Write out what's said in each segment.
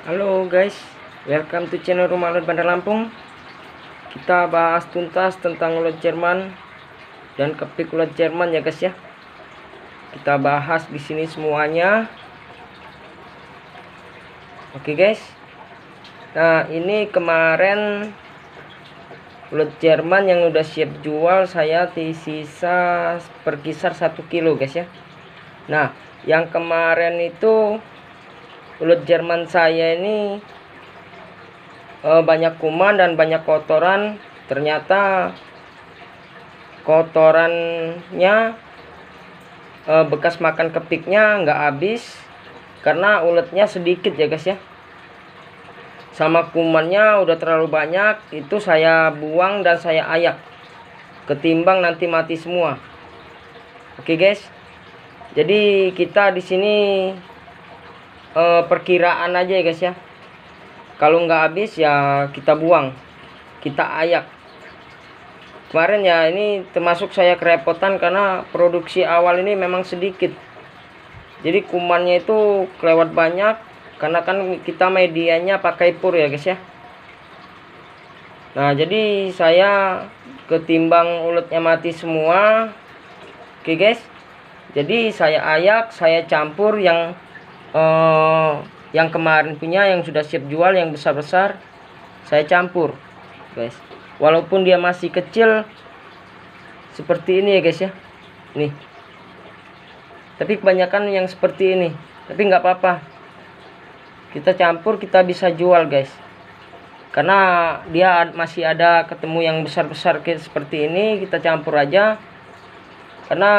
Halo guys, welcome to channel Rumah Ulet Bandar Lampung. Kita bahas tuntas tentang ulet Jerman dan kepik ulet Jerman ya guys ya. Kita bahas di sini semuanya. Oke guys. Nah, ini kemarin ulet Jerman yang udah siap jual saya sisa berkisar 1 kilo guys ya. Nah, yang kemarin itu ulet Jerman saya ini banyak kuman dan banyak kotoran. Ternyata kotorannya bekas makan kepiknya nggak habis karena uletnya sedikit ya guys ya. Sama kumannya udah terlalu banyak, itu saya buang dan saya ayak ketimbang nanti mati semua. Oke guys, jadi kita di sini perkiraan aja ya guys ya. Kalau nggak habis ya kita buang, kita ayak. Kemarin ya ini termasuk saya kerepotan karena produksi awal ini memang sedikit, jadi kumannya itu kelewat banyak karena kan kita medianya pakai pur ya guys ya. Nah, jadi saya ketimbang uletnya mati semua. Oke guys, jadi saya ayak, saya campur yang kemarin punya yang sudah siap jual yang besar-besar, saya campur guys. Walaupun dia masih kecil seperti ini ya guys ya, nih, tapi kebanyakan yang seperti ini, tapi nggak apa-apa, kita campur, kita bisa jual guys, karena dia masih ada ketemu yang besar-besar seperti ini. Kita campur aja karena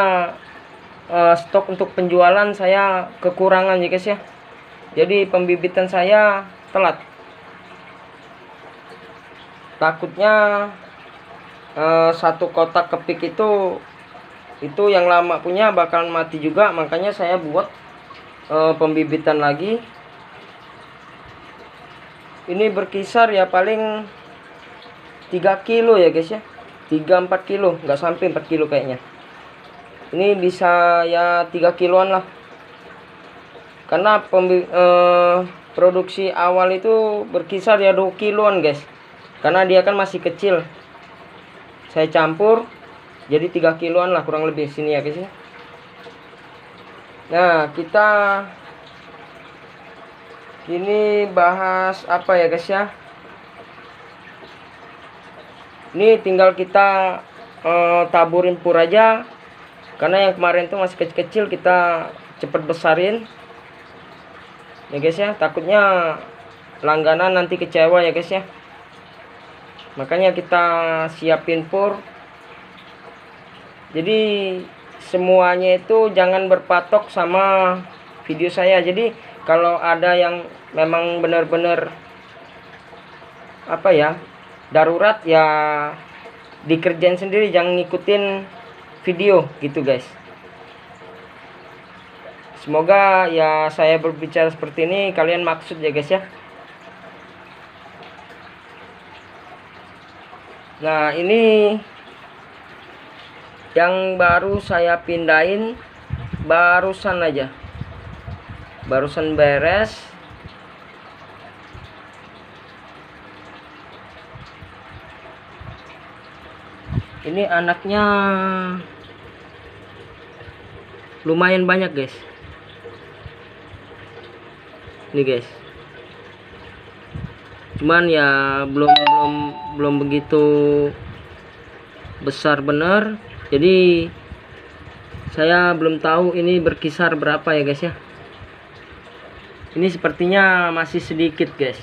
stok untuk penjualan saya kekurangan ya guys ya. Jadi pembibitan saya telat, takutnya satu kotak kepik itu yang lama punya bakalan mati juga. Makanya saya buat pembibitan lagi. Ini berkisar ya paling 3 kilo ya guys ya, 3-4 kilo, nggak sampai 4 kilo kayaknya. Ini bisa ya 3 kiloan lah, karena produksi awal itu berkisar ya 2 kiloan guys, karena dia kan masih kecil. Saya campur jadi 3 kiloan lah kurang lebih sini ya guys ya. Nah, kita ini bahas apa ya guys ya. Ini tinggal kita taburin pur aja, karena yang kemarin tuh masih kecil-kecil, kita cepet besarin ya guys ya. Takutnya langganan nanti kecewa ya guys ya. Makanya kita siapin pur. Jadi semuanya itu jangan berpatok sama video saya. Jadi kalau ada yang memang benar-benar apa ya, darurat ya dikerjain sendiri, jangan ngikutin video gitu guys. Semoga ya saya berbicara seperti ini kalian maksud ya guys ya. Nah, ini yang baru saya pindahin barusan aja, barusan beres. Ini anaknya lumayan banyak guys. Nih guys, cuman ya belum begitu besar bener, jadi saya belum tahu ini berkisar berapa ya guys ya. Ini sepertinya masih sedikit guys.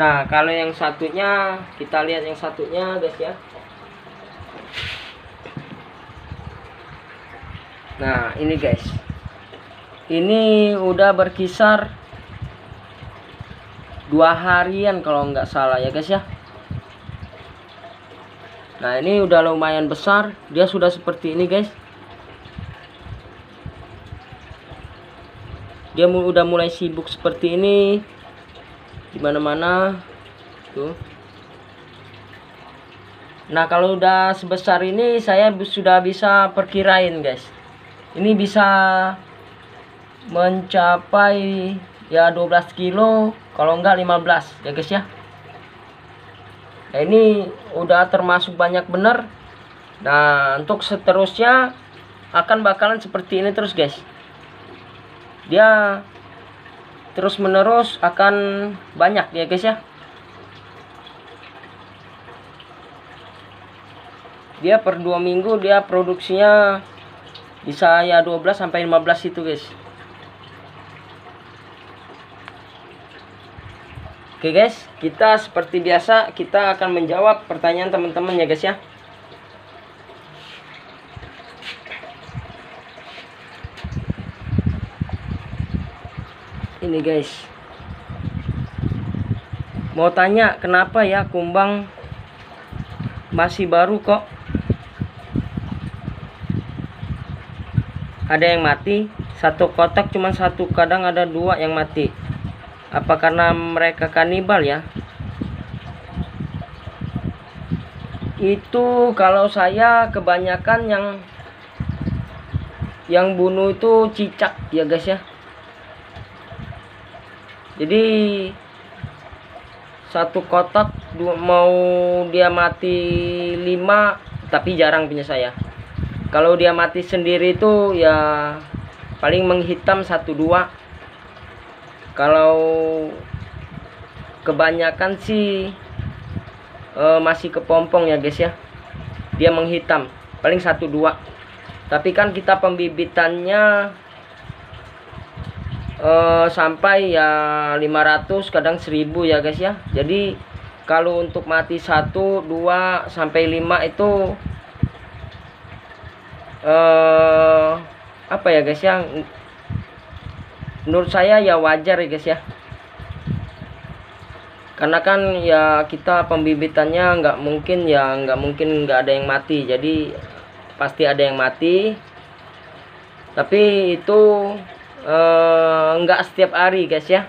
Nah, kalau yang satunya, kita lihat yang satunya guys ya. Nah, ini guys, ini udah berkisar 2 harian kalau nggak salah ya guys ya. Nah, ini udah lumayan besar, dia sudah seperti ini guys. Dia udah mulai sibuk seperti ini di mana-mana tuh. Nah, kalau udah sebesar ini saya sudah bisa perkirain guys. Ini bisa mencapai ya 12 kilo, kalau enggak 15 ya guys ya. Nah, ini udah termasuk banyak bener. Nah, untuk seterusnya akan bakalan seperti ini terus guys. Dia terus menerus akan banyak ya guys ya. Dia per 2 minggu dia produksinya bisa ya 12 sampai 15 itu guys. Oke guys, kita seperti biasa kita akan menjawab pertanyaan teman-teman ya guys ya. Ini guys, mau tanya kenapa ya kumbang masih baru kok ada yang mati, satu kotak cuma satu, kadang ada 2 yang mati. Apa karena mereka kanibal ya? Itu kalau saya kebanyakan yang bunuh itu cicak ya guys ya. Jadi satu kotak mau dia mati 5, tapi jarang punya saya. Kalau dia mati sendiri itu ya paling menghitam 1-2. Kalau kebanyakan sih masih kepompong ya guys ya. Dia menghitam paling 1-2. Tapi kan kita pembibitannya sampai ya 500, kadang 1000 ya guys ya. Jadi kalau untuk mati 1, 2 sampai 5 itu apa ya guys ya, menurut saya ya wajar ya guys ya. Karena kan ya kita pembibitannya nggak mungkin nggak ada yang mati. Jadi pasti ada yang mati. Tapi itu enggak setiap hari guys ya.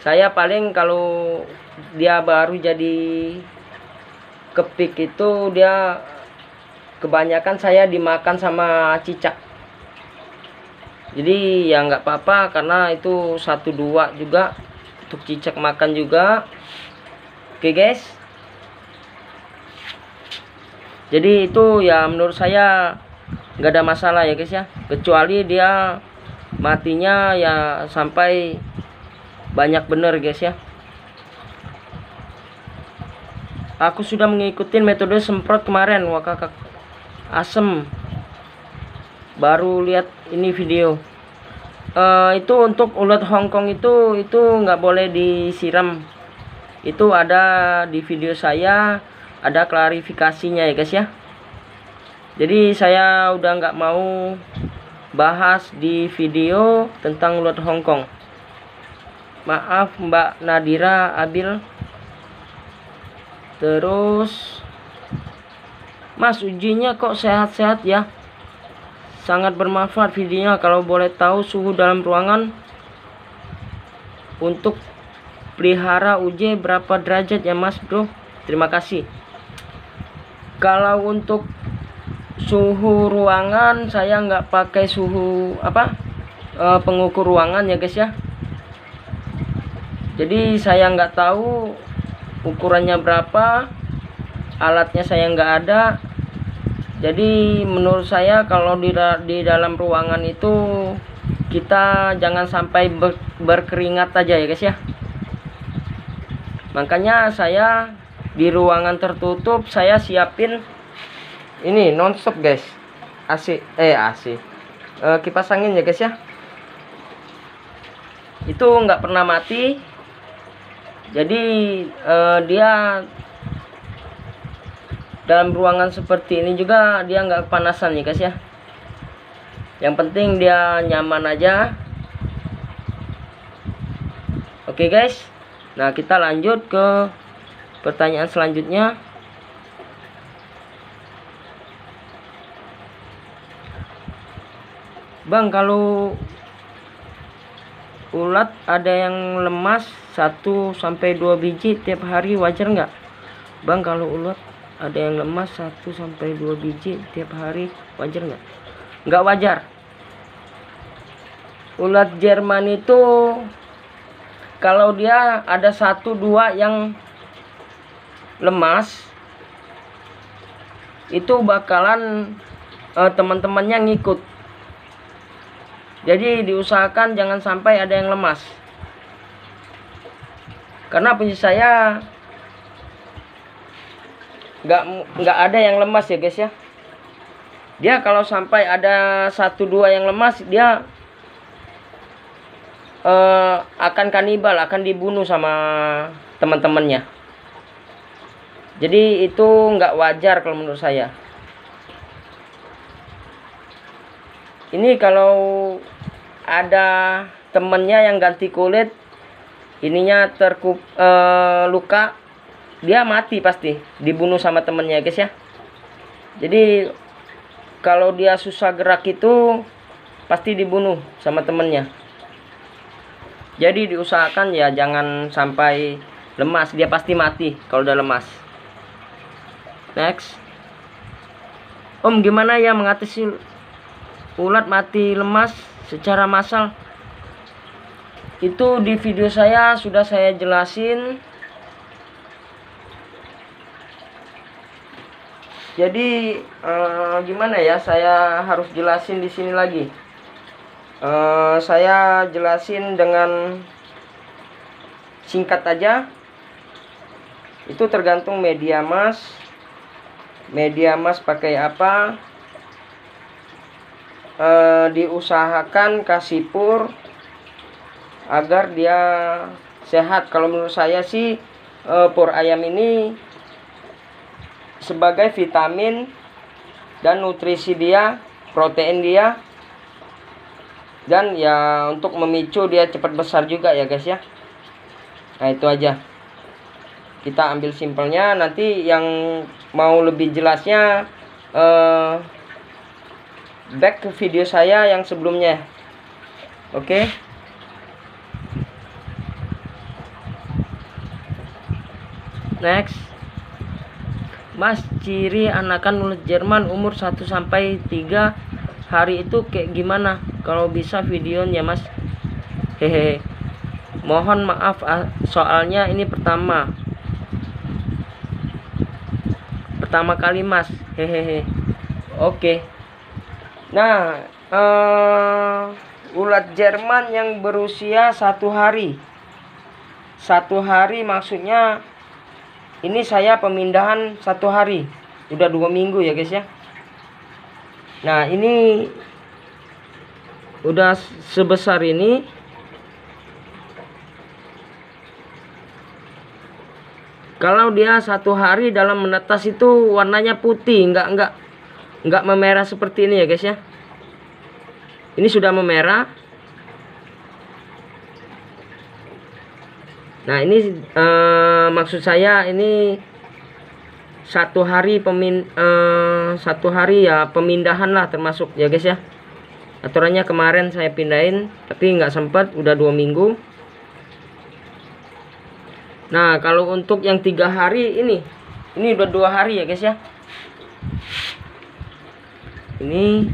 Saya paling kalau dia baru jadi kepik itu dia kebanyakan saya dimakan sama cicak. Jadi ya nggak apa-apa, karena itu 1-2 juga untuk cicak makan juga. Oke guys, jadi itu ya menurut saya nggak ada masalah ya guys ya, kecuali dia matinya ya sampai banyak bener guys ya. Aku sudah mengikuti metode semprot kemarin, wah kakak asem, baru lihat ini video. Itu untuk ulat Hongkong itu nggak boleh disiram. Itu ada di video saya, ada klarifikasinya ya guys ya. Jadi saya udah nggak mau bahas di video tentang ulat Hongkong. Maaf Mbak Nadira Abil. Terus Mas, ujinya kok sehat-sehat ya? Sangat bermanfaat videonya. Kalau boleh tahu suhu dalam ruangan untuk pelihara UJ berapa derajat ya Mas bro? Terima kasih. Kalau untuk suhu ruangan saya nggak pakai suhu pengukur ruangan ya guys ya. Jadi saya nggak tahu ukurannya berapa, alatnya saya nggak ada. Jadi menurut saya kalau di dalam ruangan itu kita jangan sampai berkeringat aja ya guys ya. Makanya saya di ruangan tertutup saya siapin ini nonstop guys, AC kipas angin ya guys ya. Itu nggak pernah mati. Jadi dia dalam ruangan seperti ini juga dia nggak kepanasan ya guys ya. Yang penting dia nyaman aja. Oke guys, nah kita lanjut ke pertanyaan selanjutnya. Bang, kalau ulat ada yang lemas 1-2 biji tiap hari wajar nggak? Bang, kalau ulat ada yang lemas 1-2 biji tiap hari wajar nggak? Nggak wajar. ulat Jerman itu kalau dia ada 1-2 yang lemas, itu bakalan teman-temannya ngikut. Jadi diusahakan jangan sampai ada yang lemas. Karena punya saya nggak ada yang lemas ya guys ya. Dia kalau sampai ada 1-2 yang lemas, dia akan kanibal, akan dibunuh sama teman-temannya. Jadi itu nggak wajar kalau menurut saya. Ini kalau ada temennya yang ganti kulit, ininya luka, dia mati pasti, dibunuh sama temennya guys ya. Jadi kalau dia susah gerak itu pasti dibunuh sama temennya. Jadi diusahakan ya jangan sampai lemas, dia pasti mati kalau udah lemas. Next. Om, gimana ya mengatasi ulat mati lemas secara massal? Itu di video saya sudah saya jelasin. Jadi gimana ya, saya harus jelasin di sini lagi. Saya jelasin dengan singkat aja. Itu tergantung media mas. Media mas pakai apa? Diusahakan kasih pur agar dia sehat. Kalau menurut saya sih pur ayam ini sebagai vitamin dan nutrisi dia, protein dia, dan ya untuk memicu dia cepat besar juga ya guys ya. Nah itu aja, kita ambil simpelnya. Nanti yang mau lebih jelasnya back ke video saya yang sebelumnya. Oke. Next. Mas, ciri anakan ulat Jerman umur 1-3 hari itu kayak gimana? Kalau bisa videonya mas. Hehehe. Mohon maaf soalnya ini pertama kali mas. Hehehe. Oke. Nah, ulat Jerman yang berusia 1 hari. 1 hari maksudnya ini saya pemindahan 1 hari. Udah 2 minggu ya guys ya. Nah ini udah sebesar ini. Kalau dia 1 hari dalam menetas itu warnanya putih, nggak memerah seperti ini ya guys ya. Ini sudah memerah. Nah ini maksud saya ini 1 hari 1 hari ya pemindahan lah termasuk ya guys ya. Aturannya kemarin saya pindahin tapi nggak sempat, udah 2 minggu. Nah kalau untuk yang 3 hari ini udah 2 hari ya guys ya. Ini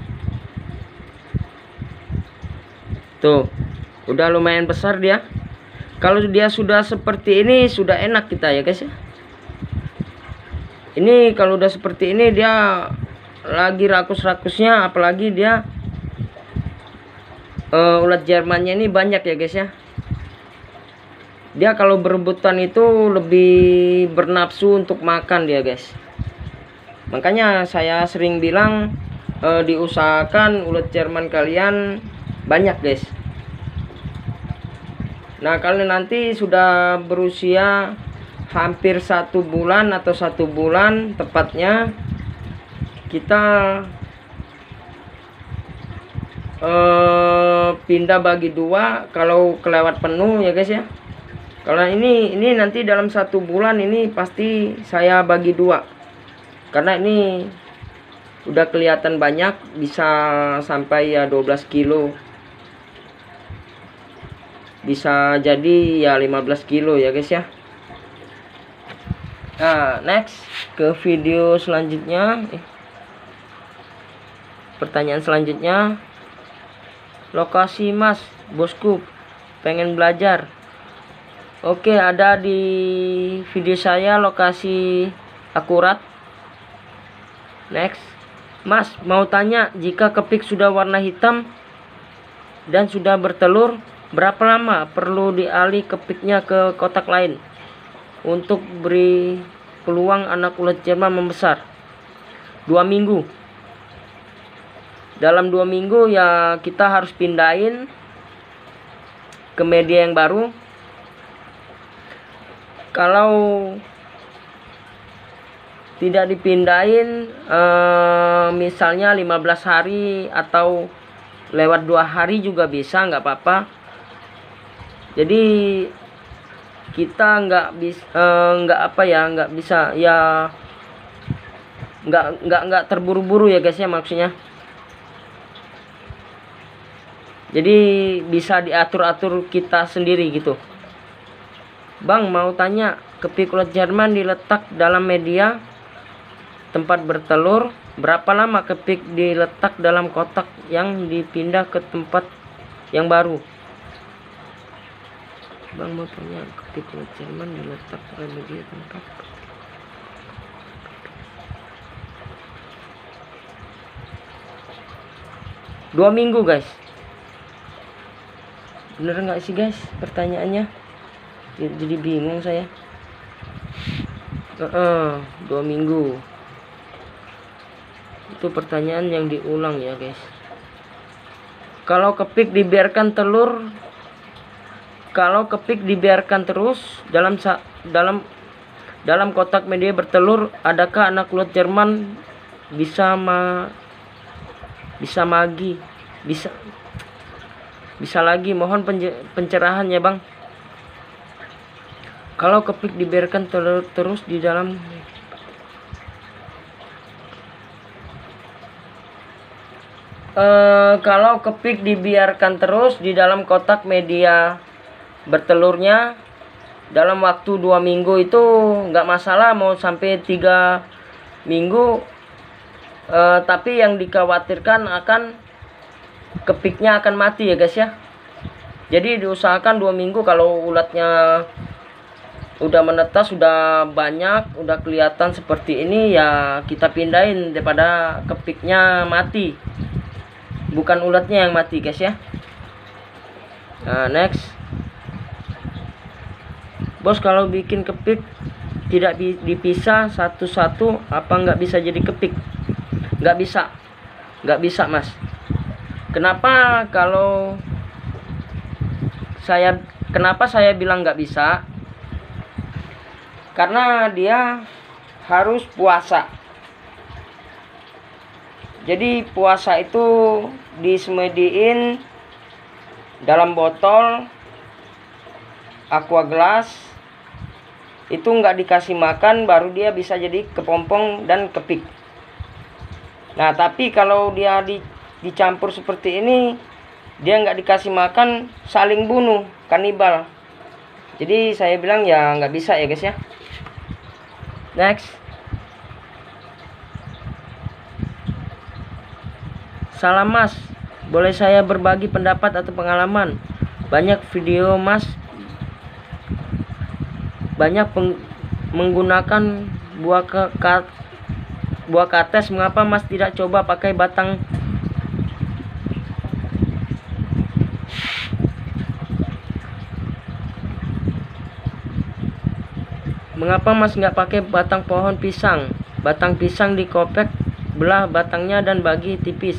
tuh udah lumayan besar dia. Kalau dia sudah seperti ini sudah enak kita ya guys ya. Ini kalau udah seperti ini dia lagi rakus-rakusnya, apalagi dia ulat Jermannya ini banyak ya guys ya. Dia kalau berebutan itu lebih bernafsu untuk makan dia guys. Makanya saya sering bilang diusahakan ulat Jerman kalian banyak guys. Nah kalau nanti sudah berusia hampir 1 bulan atau 1 bulan tepatnya, kita pindah bagi 2 kalau kelewat penuh ya guys ya. Kalau ini nanti dalam 1 bulan ini pasti saya bagi 2, karena ini udah kelihatan banyak, bisa sampai ya 12 kilo, bisa jadi ya 15 kilo ya guys ya. Nah next ke video selanjutnya, pertanyaan selanjutnya. lokasi mas bosku pengen belajar. Oke, ada di video saya lokasi akurat. Next. Mas mau tanya, jika kepik sudah warna hitam dan sudah bertelur, berapa lama perlu dialih kepiknya ke kotak lain untuk beri peluang anak ulat Jerman membesar? 2 minggu. Dalam 2 minggu ya kita harus pindahin ke media yang baru. Kalau tidak dipindahin misalnya 15 hari atau lewat 2 hari juga bisa, nggak apa-apa. Jadi kita nggak bisa ya, nggak terburu-buru ya guys ya, maksudnya. Jadi bisa diatur-atur kita sendiri gitu. Bang mau tanya, kepik ulat Jerman diletak dalam media tempat bertelur, berapa lama kepik diletak dalam kotak yang dipindah ke tempat yang baru? Bang mau tanya, kepik ulat Jerman diletak dalam media tempat 2 minggu guys. Bener nggak sih guys pertanyaannya? Jadi bingung saya. 2 minggu. Itu pertanyaan yang diulang ya guys. Kalau kepik dibiarkan terus dalam kotak media bertelur, adakah anak ulat Jerman bisa lagi? Mohon pencerahan ya bang. Kalau kepik dibiarkan terus di dalam kalau kepik dibiarkan terus di dalam kotak media bertelurnya dalam waktu 2 minggu itu nggak masalah, mau sampai 3 minggu. Tapi yang dikhawatirkan akan kepiknya akan mati ya guys ya. Jadi diusahakan 2 minggu. Kalau ulatnya udah menetas, sudah banyak, udah kelihatan seperti ini ya kita pindahin daripada kepiknya mati. Bukan ulatnya yang mati guys ya. Nah next. Bos, kalau bikin kepik tidak dipisah satu-satu, apa nggak bisa jadi kepik? Nggak bisa mas. Kenapa saya bilang nggak bisa? Karena dia harus puasa. Jadi puasa itu disemediin dalam botol aqua gelas, itu nggak dikasih makan baru dia bisa jadi kepompong dan kepik. Nah tapi kalau dia dicampur seperti ini, dia nggak dikasih makan, saling bunuh, kanibal. Jadi saya bilang ya nggak bisa ya guys ya. Next. Salam mas, boleh saya berbagi pendapat atau pengalaman? Banyak video mas menggunakan buah kates. Mengapa mas tidak coba pakai batang Mengapa mas nggak pakai batang pohon pisang? Batang pisang dikopek, belah batangnya dan bagi tipis,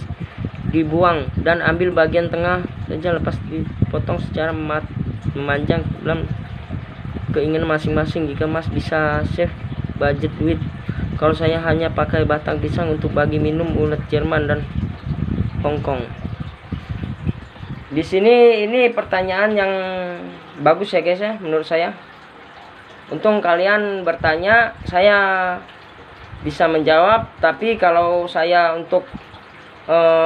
dibuang dan ambil bagian tengah saja, lepas dipotong secara memanjang dalam keinginan masing-masing. Jika mas bisa save budget duit. Kalau saya hanya pakai batang pisang untuk bagi minum ulat Jerman dan Hongkong. Di sini ini pertanyaan yang bagus ya guys ya, menurut saya. Untung kalian bertanya, saya bisa menjawab. Tapi kalau saya untuk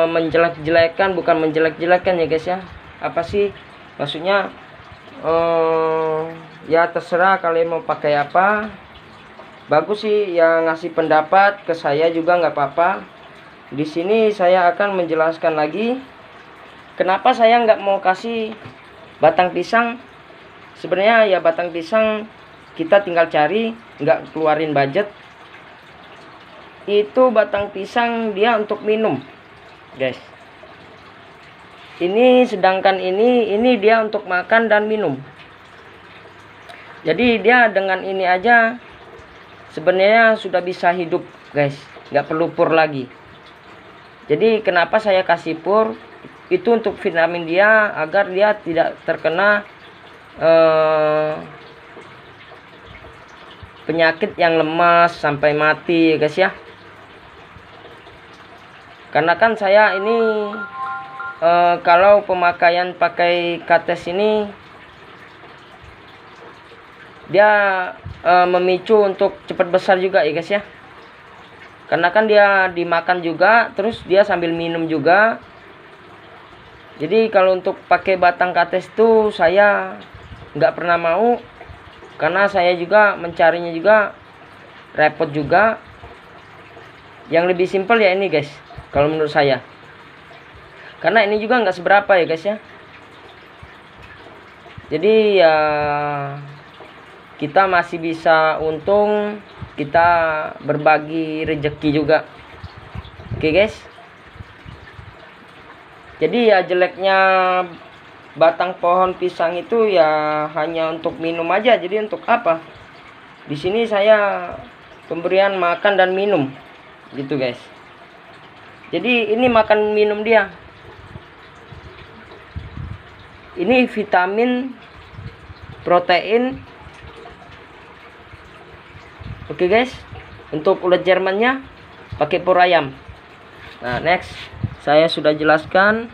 menjelek-jelekan, bukan menjelek-jelekan ya guys ya. Apa sih maksudnya? Ya terserah kalian mau pakai apa. Bagus sih yang ngasih pendapat ke saya juga nggak apa-apa. Di sini saya akan menjelaskan lagi kenapa saya nggak mau kasih batang pisang? Sebenarnya ya batang pisang kita tinggal cari, nggak keluarin budget. Itu batang pisang dia untuk minum, guys. Ini sedangkan ini dia untuk makan dan minum. Jadi dia dengan ini aja sebenarnya sudah bisa hidup, guys. Nggak perlu pur lagi. Jadi kenapa saya kasih pur? Itu untuk vitamin dia agar dia tidak terkena penyakit yang lemas sampai mati, guys ya. Karena kan saya ini kalau pemakaian pakai kates ini dia memicu untuk cepat besar juga ya guys ya. Karena kan dia dimakan juga, terus dia sambil minum juga. Jadi kalau untuk pakai batang kates tuh saya nggak pernah mau, karena saya juga mencarinya juga repot juga. Yang lebih simpel ya ini guys, kalau menurut saya. Karena ini juga nggak seberapa ya guys ya. Jadi ya kita masih bisa untung, kita berbagi rezeki juga. Oke guys. Jadi ya jeleknya batang pohon pisang itu ya hanya untuk minum aja. Jadi untuk apa? Di sini saya pemberian makan dan minum gitu guys. Jadi ini makan minum dia. Ini vitamin, protein. Oke guys, untuk ulat Jermannya pakai pur ayam. Nah next, saya sudah jelaskan.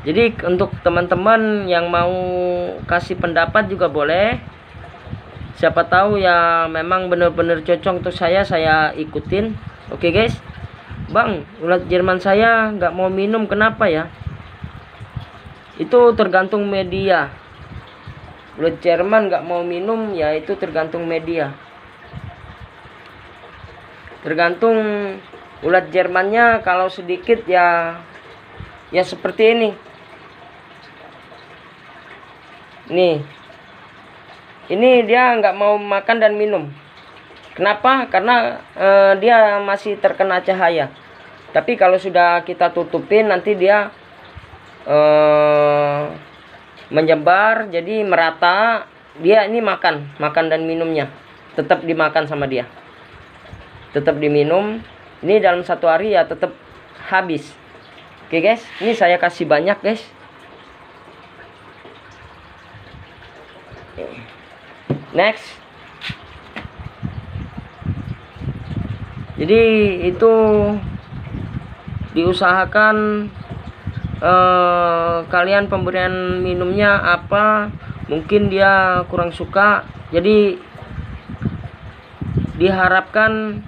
Jadi untuk teman-teman yang mau kasih pendapat juga boleh. Siapa tahu ya memang benar-benar cocok untuk saya ikutin. Oke guys. Bang, ulat Jerman saya nggak mau minum, kenapa ya? Itu tergantung media. Ulat Jerman nggak mau minum ya itu tergantung media. Tergantung ulat Jermannya, kalau sedikit ya seperti ini. Nih. Ini dia nggak mau makan dan minum. Kenapa? Karena dia masih terkena cahaya. Tapi kalau sudah kita tutupin nanti dia menyebar jadi merata. Dia ini makan dan minumnya tetap dimakan sama dia, tetap diminum. Ini dalam satu hari ya tetap habis. Oke guys, ini saya kasih banyak guys. Next. Jadi itu diusahakan kalian pemberian minumnya apa, mungkin dia kurang suka. Jadi diharapkan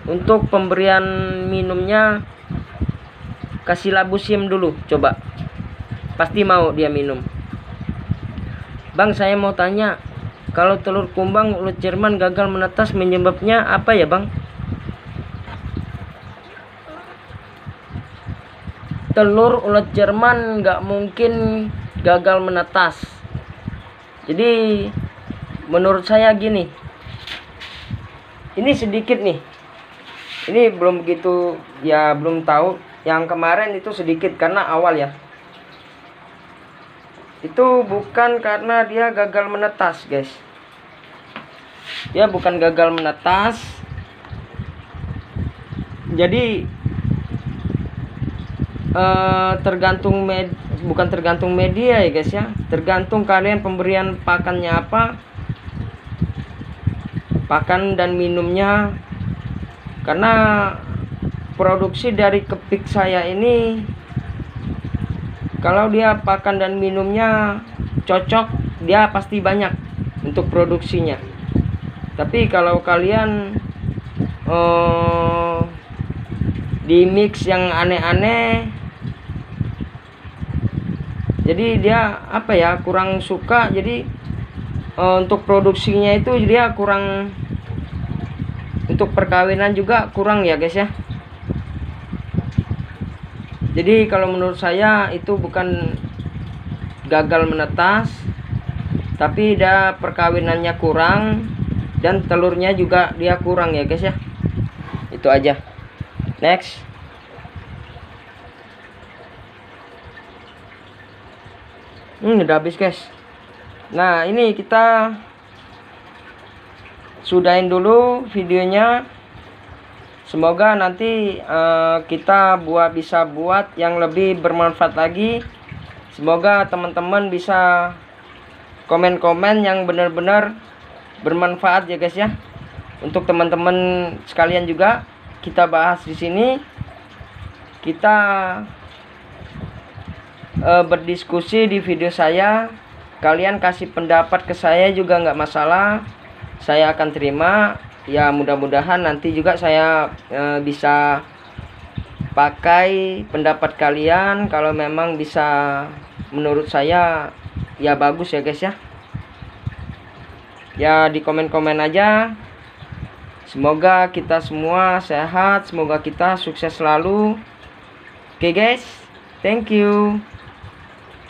untuk pemberian minumnya kasih labusium dulu, coba. Pasti mau dia minum. Bang, saya mau tanya, kalau telur kumbang ulat Jerman gagal menetas menyebabnya apa ya bang? Telur ulat Jerman nggak mungkin gagal menetas. Jadi menurut saya gini, ini sedikit nih, ini belum begitu ya, belum tahu. Yang kemarin itu sedikit karena awal ya, itu bukan karena dia gagal menetas guys. Dia bukan gagal menetas. Jadi bukan tergantung media ya guys ya, tergantung kalian pemberian pakannya apa, pakan dan minumnya. Karena produksi dari kepik saya ini, kalau dia pakan dan minumnya cocok, dia pasti banyak untuk produksinya. Tapi kalau kalian di mix yang aneh-aneh, jadi dia apa ya, kurang suka. Jadi untuk produksinya itu dia kurang, untuk perkawinan juga kurang ya guys ya. Jadi kalau menurut saya itu bukan gagal menetas, tapi dia perkawinannya kurang dan telurnya juga dia kurang ya guys ya. Itu aja. Next. Udah habis guys. Nah ini kita sudahin dulu videonya. Semoga nanti kita bisa buat yang lebih bermanfaat lagi. Semoga teman-teman bisa komen-komen yang benar-benar bermanfaat ya guys ya. Untuk teman-teman sekalian juga kita bahas di sini. Kita berdiskusi di video saya. Kalian kasih pendapat ke saya juga nggak masalah. Saya akan terima. Ya mudah-mudahan nanti juga saya bisa pakai pendapat kalian. Kalau memang bisa menurut saya ya bagus ya guys ya. Ya di komen-komen aja. Semoga kita semua sehat, semoga kita sukses selalu. Oke guys, thank you.